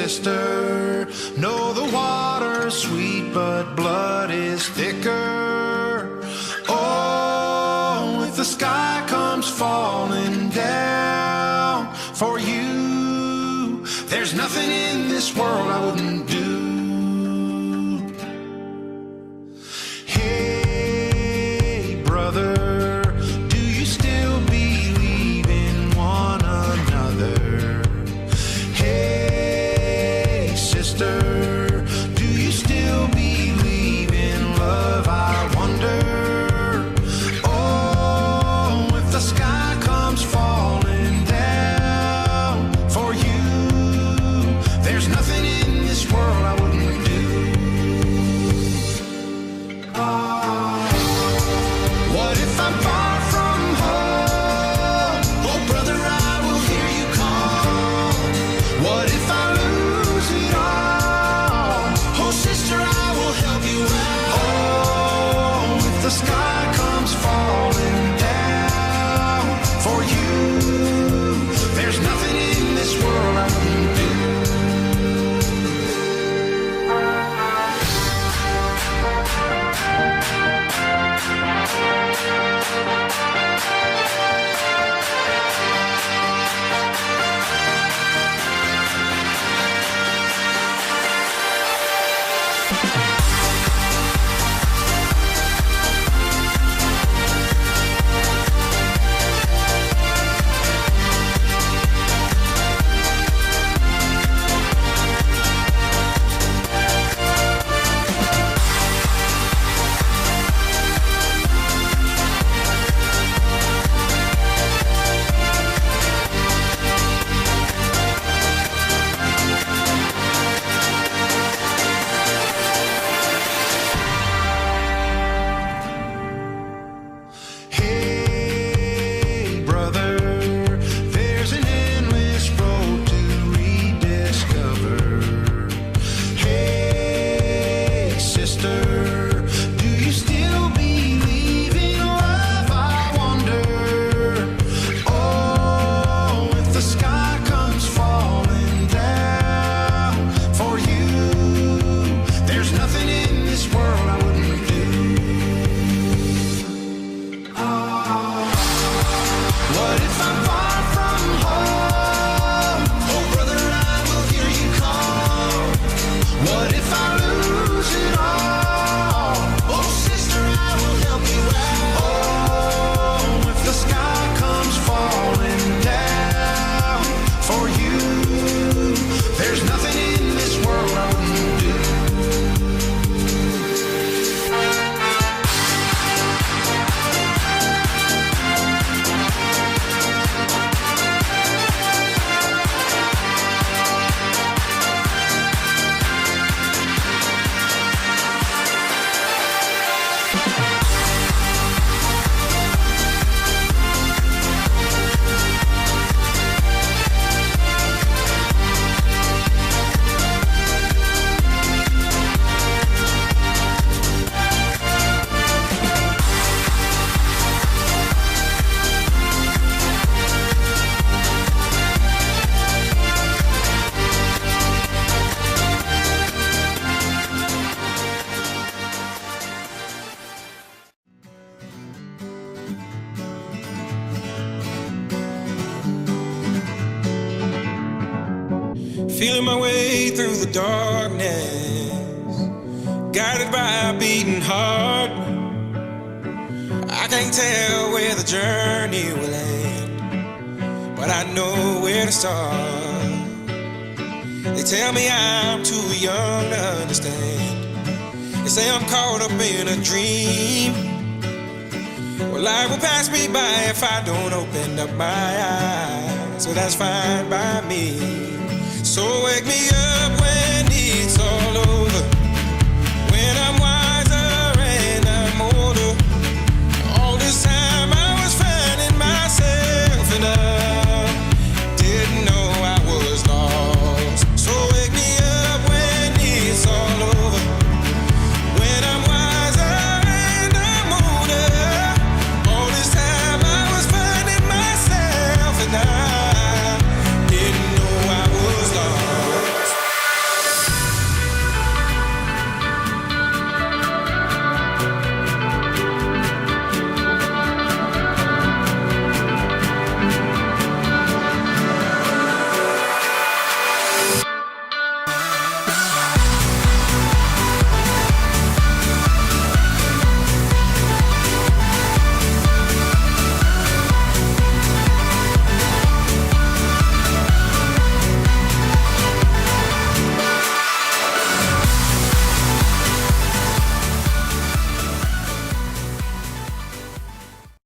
sister. Know the water's sweet, but blood is thicker. Oh, if the sky comes falling down for you, there's nothing in this world I wouldn't do. Hey, brother, do you still believe in one another? Hey, sister, do you still believe in love? I wonder. Oh, if the sky comes falling down for you, there's nothing in this world I wouldn't do. What if I'm far from home? Oh, brother, I will hear you call. What if I lose it all? Oh, sister, I will help you out. Oh, if the sky comes falling down for you, there's nothing in this world I wouldn't do. Hey, brother, there's an endless road to rediscover. Hey, sister, do you still believe in love? I wonder. Oh, if the sky comes falling down for you, there's nothing in this world I wouldn't do. What if I'm far from home? Oh, brother, I will hear you call. What if I lose it all? Oh, sister, I will help you out. Oh, if the sky comes falling down for you, there's nothing in this world I wouldn't do. Feeling my way through the darkness, guided by a beating heart. I can't tell where the journey will end, but I know where to start. They tell me I'm too young to understand. They say I'm caught up in a dream. Well, life will pass me by if I don't open up my eyes, so that's fine by me. So wake me up